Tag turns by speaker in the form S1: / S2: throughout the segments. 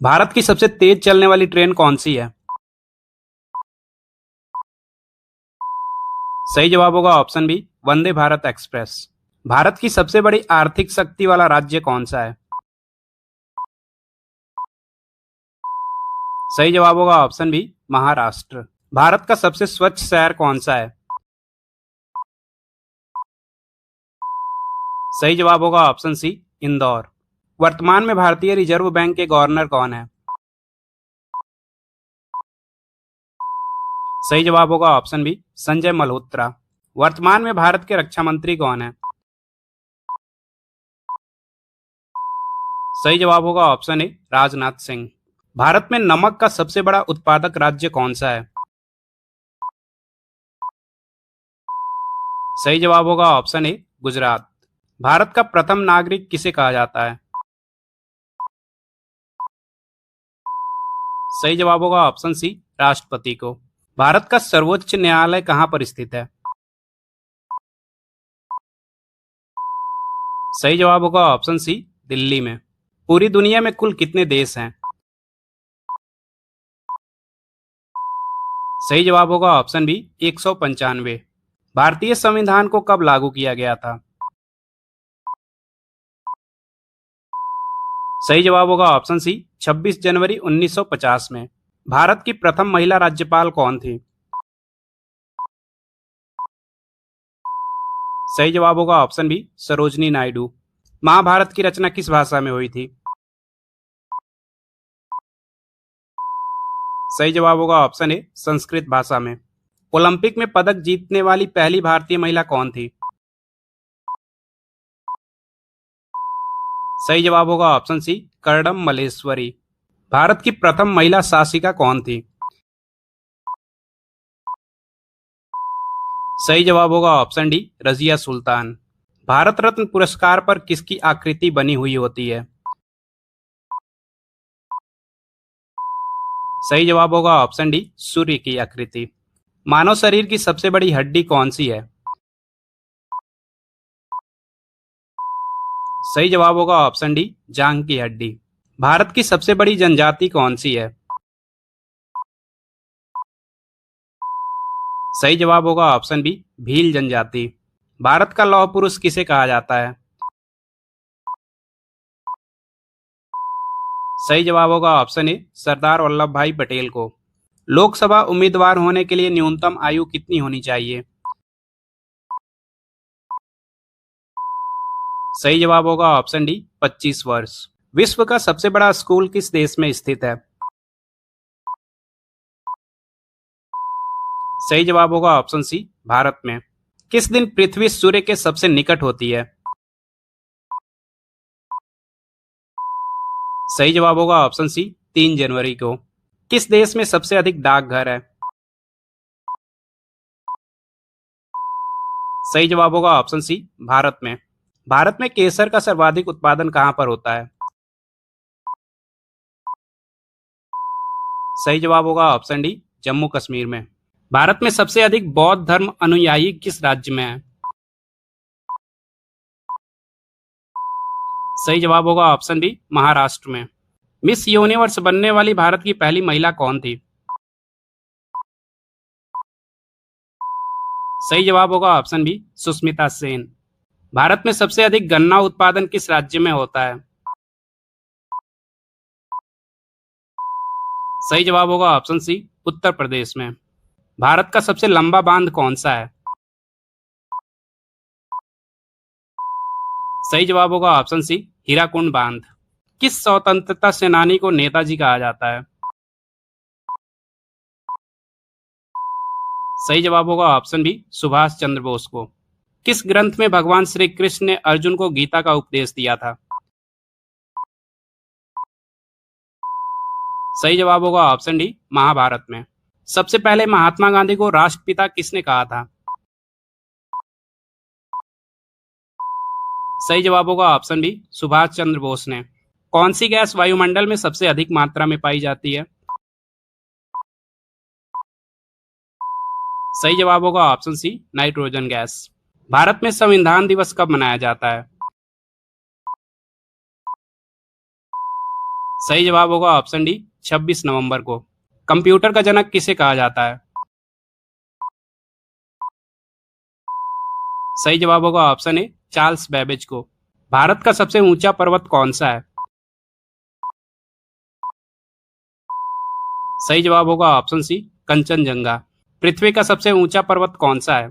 S1: भारत की सबसे तेज चलने वाली ट्रेन कौन सी है? सही जवाब होगा option B, Vande Bharat express. Bharat की सबसे बड़ी आर्थिक शक्ति वाला राज्य कौन सा है? सही जवाब होगा ऑप्शन बी, महाराष्ट्र। भारत का सबसे स्वच्छ शहर कौन सा है? सही जवाब होगा ऑप्शन सी, इंदौर। वर्तमान में भारतीय रिजर्व बैंक के गवर्नर कौन है? सही जवाब होगा ऑप्शन बी, संजय मल्होत्रा। वर्तमान में भारत के रक्षा मंत्री कौन है? सही जवाब होगा ऑप्शन ए, राजनाथ सिंह। भारत में नमक का सबसे बड़ा उत्पादक राज्य कौन सा है? सही जवाब होगा ऑप्शन ए, गुजरात। भारत का प्रथम नागरिक किसे कहा जाता है? सही जवाब होगा ऑप्शन सी, राष्ट्रपति को। भारत का सर्वोच्च न्यायालय कहाँ पर स्थित है? सही जवाब होगा ऑप्शन सी, दिल्ली में। पूरी दुनिया में कुल कितने देश हैं? सही जवाब होगा ऑप्शन बी, 195। भारतीय संविधान को कब लागू किया गया था? सही जवाब होगा ऑप्शन सी, 26 जनवरी 1950 में। भारत की प्रथम महिला राज्यपाल कौन थी? सही जवाब होगा ऑप्शन बी, सरोजनी नायडू। महाभारत की रचना किस भाषा में हुई थी? सही जवाब होगा ऑप्शन ए, संस्कृत भाषा में। ओलंपिक में पदक जीतने वाली पहली भारतीय महिला कौन थी? सही जवाब होगा ऑप्शन सी, कर्णम मल्लेश्वरी। भारत की प्रथम महिला शासिका कौन थी? सही जवाब होगा ऑप्शन डी, रजिया सुल्तान। भारत रत्न पुरस्कार पर किसकी आकृति बनी हुई होती है? सही जवाब होगा ऑप्शन डी, सूर्य की आकृति। मानव शरीर की सबसे बड़ी हड्डी कौन सी है? सही जवाब होगा ऑप्शन डी, जांघ की हड्डी। भारत की सबसे बड़ी जनजाति कौन सी है? सही जवाब होगा ऑप्शन बी, भील जनजाति। भारत का लौह पुरुष किसे कहा जाता है? सही जवाब होगा ऑप्शन ए, सरदार वल्लभ भाई पटेल को। लोकसभा उम्मीदवार होने के लिए न्यूनतम आयु कितनी होनी चाहिए? सही जवाब होगा ऑप्शन डी, 25 वर्ष। विश्व का सबसे बड़ा स्कूल किस देश में स्थित है? सही जवाब होगा ऑप्शन सी, भारत में। किस दिन पृथ्वी सूर्य के सबसे निकट होती है? सही जवाब होगा ऑप्शन सी, 3 जनवरी को। किस देश में सबसे अधिक डाकघर है? सही जवाब होगा ऑप्शन सी, भारत में। भारत में केसर का सर्वाधिक उत्पादन कहाँ पर होता है? सही जवाब होगा ऑप्शन डी, जम्मू कश्मीर में। भारत में सबसे अधिक बौद्ध धर्म अनुयायी किस राज्य में है? सही जवाब होगा ऑप्शन बी, महाराष्ट्र में। मिस यूनिवर्स बनने वाली भारत की पहली महिला कौन थी? सही जवाब होगा ऑप्शन बी, सुष्मिता सेन। भारत में सबसे अधिक गन्ना उत्पादन किस राज्य में होता है? सही जवाब होगा ऑप्शन सी, उत्तर प्रदेश में। भारत का सबसे लंबा बांध कौन सा है? सही जवाब होगा ऑप्शन सी, हीराकुंड बांध। किस स्वतंत्रता सेनानी को नेताजी कहा जाता है? सही जवाब होगा ऑप्शन बी, सुभाष चंद्र बोस को। किस ग्रंथ में भगवान श्री कृष्ण ने अर्जुन को गीता का उपदेश दिया था? सही जवाब होगा ऑप्शन डी, महाभारत में। सबसे पहले महात्मा गांधी को राष्ट्रपिता किसने कहा था? सही जवाब होगा ऑप्शन बी, सुभाष चंद्र बोस ने। कौन सी गैस वायुमंडल में सबसे अधिक मात्रा में पाई जाती है? सही जवाब होगा option C, nitrogen gas. Bharat में संविधान दिवस कब मनाया जाता है? सही जवाब होगा ऑप्शन डी 26 नवंबर को। कंप्यूटर का जनक किसे कहा जाता है? सही जवाब होगा ऑप्शन ए चार्ल्स बेबेज को। भारत का सबसे ऊंचा पर्वत कौन सा है? सही जवाब होगा ऑप्शन सी कंचनजंगा। पृथ्वी का सबसे ऊंचा पर्वत कौन सा है?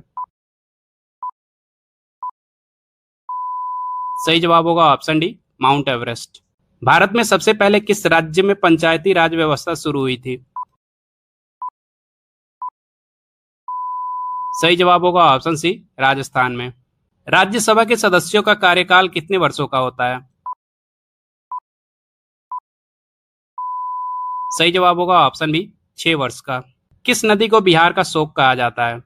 S1: सही जवाब होगा option D mount Everest. Bharat में सबसे पहले किस राज्य में पंचायती राज व्यवस्था शुरू हुई थी? सही जवाब होगा ऑप्शन सी राजस्थान में। राज्यसभा के सदस्यों का कार्यकाल कितने वर्षों का होता है? सही जवाब होगा ऑप्शन बी 6 वर्ष का। किस नदी को बिहार का शोक कहा जाता है?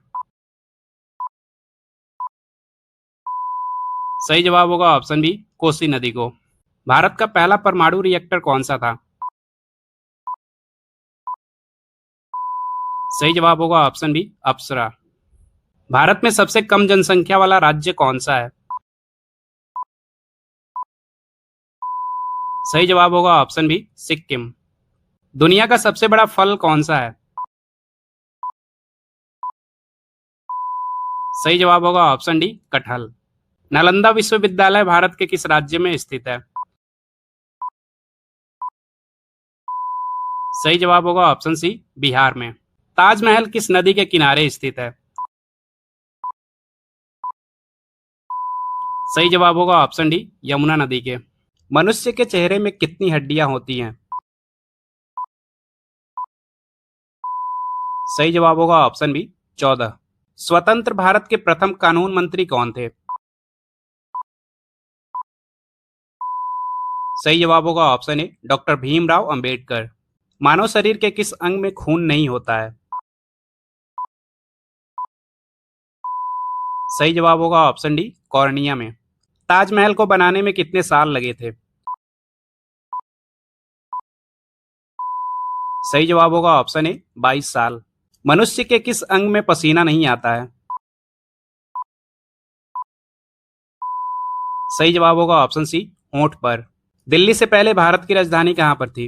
S1: सही जवाब होगा ऑप्शन बी कोसी नदी को। भारत का पहला परमाणु रिएक्टर कौन सा था? सही जवाब होगा ऑप्शन बी अप्सरा। भारत में सबसे कम जनसंख्या वाला राज्य कौन सा है? सही जवाब होगा ऑप्शन बी सिक्किम। दुनिया का सबसे बड़ा फल कौन सा है? सही जवाब होगा ऑप्शन डी कटहल। नालंदा विश्वविद्यालय भारत के किस राज्य में स्थित है? सही जवाब होगा ऑप्शन सी बिहार में। ताजमहल किस नदी के किनारे स्थित है? सही जवाब होगा ऑप्शन डी यमुना नदी के। मनुष्य के चेहरे में कितनी हड्डियां होती हैं? सही जवाब होगा ऑप्शन बी 14। स्वतंत्र भारत के प्रथम कानून मंत्री कौन थे? सही जवाब होगा option A doctor Bhimrao Ambedkar. मानव शरीर के किस अंग में खून नहीं होता है? सही जवाब होगा ऑप्शन डी कॉर्निया में। ताजमहल को बनाने में कितने साल लगे थे? सही जवाब होगा ऑप्शन ए 22 साल। मनुष्य के किस अंग में पसीना नहीं आता है? सही जवाब होगा ऑप्शन सी होंठ पर। दिल्ली से पहले भारत की राजधानी कहां पर थी?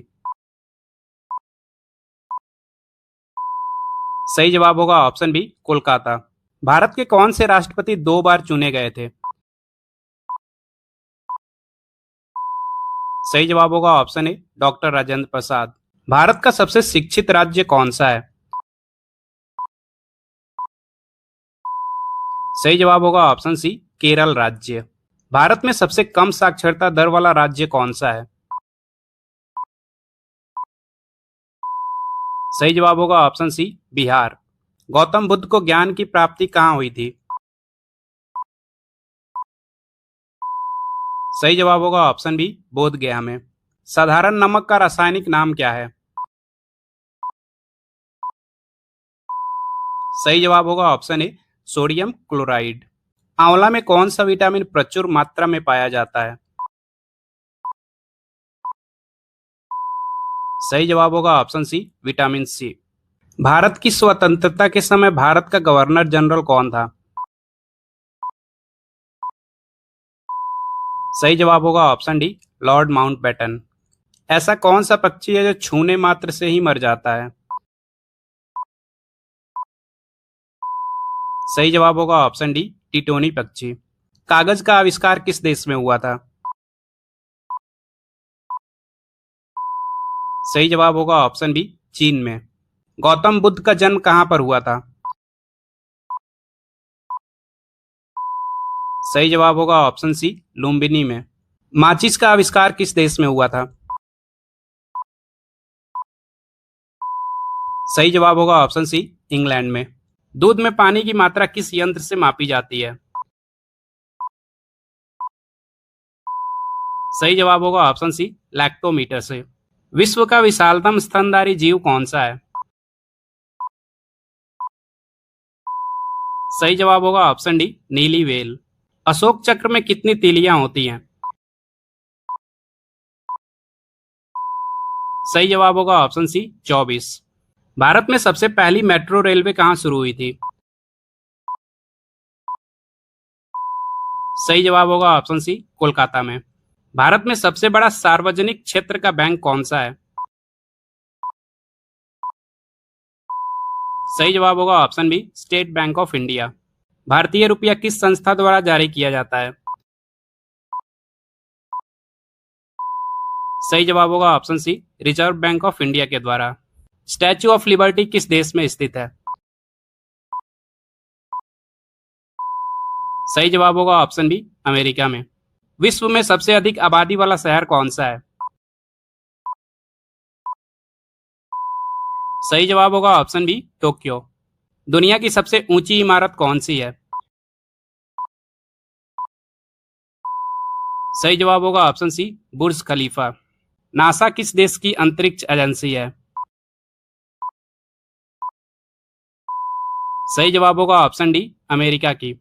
S1: सही जवाब होगा ऑप्शन बी कोलकाता। भारत के कौन से राष्ट्रपति 2 बार चुने गए थे? सही जवाब होगा option A doctor Rajendra Prasad. Bharat का सबसे शिक्षित राज्य कौन सा है? सही जवाब होगा ऑप्शन सी केरल राज्य। भारत में सबसे कम साक्षरता दर वाला राज्य कौन सा है? सही जवाब होगा ऑप्शन सी बिहार। गौतम बुद्ध को ज्ञान की प्राप्ति कहाँ हुई थी? सही जवाब होगा ऑप्शन बी बोध गया में। साधारण नमक का रासायनिक नाम क्या है? सही जवाब होगा ऑप्शन ए सोडियम क्लोराइड। आंवला में कौन सा विटामिन प्रचुर मात्रा में पाया जाता है? सही जवाब होगा option C vitamin C. Bharat की स्वतंत्रता के समय भारत का गवर्नर जनरल कौन था? सही जवाब होगा ऑप्शन डी लॉर्ड माउंटबेटन। ऐसा कौन सा पक्षी है जो छूने मात्र से ही मर जाता है? सही जवाब होगा ऑप्शन डी टिटोनी पक्षी। कागज का आविष्कार किस देश में हुआ था? सही जवाब होगा ऑप्शन बी चीन में। गौतम बुद्ध का जन्म कहां पर हुआ था? सही जवाब होगा ऑप्शन सी लुम्बिनी में। माचिस का आविष्कार किस देश में हुआ था? सही जवाब होगा ऑप्शन सी इंग्लैंड में। दूध में पानी की मात्रा किस यंत्र से मापी जाती है? सही जवाब होगा ऑप्शन सी लैक्टोमीटर से। विश्व का विशालतम स्तनधारी जीव कौन सा है? सही जवाब होगा ऑप्शन डी नीली व्हेल। अशोक चक्र में कितनी तीलियां होती हैं? सही जवाब होगा ऑप्शन सी 24। भारत में सबसे पहली मेट्रो रेलवे कहां शुरू हुई थी? सही जवाब होगा ऑप्शन सी कोलकाता में। भारत में सबसे बड़ा सार्वजनिक क्षेत्र का बैंक कौन सा है? सही जवाब होगा option B, State Bank of India. भारतीय रुपया किस संस्था द्वारा जारी किया जाता है? सही जवाब होगा option C, Reserve Bank of India के द्वारा। स्टैच्यू ऑफ लिबर्टी किस देश में स्थित है? सही जवाब होगा ऑप्शन बी, अमेरिका में। विश्व में सबसे अधिक आबादी वाला शहर कौन सा है? सही जवाब होगा ऑप्शन बी, टोक्यो। दुनिया की सबसे ऊंची इमारत कौन सी है? सही जवाब होगा ऑप्शन सी, बुर्ज खलीफा। नासा किस देश की अंतरिक्ष एजेंसी है? सही जवाब होगा ऑप्शन डी, अमेरिका की।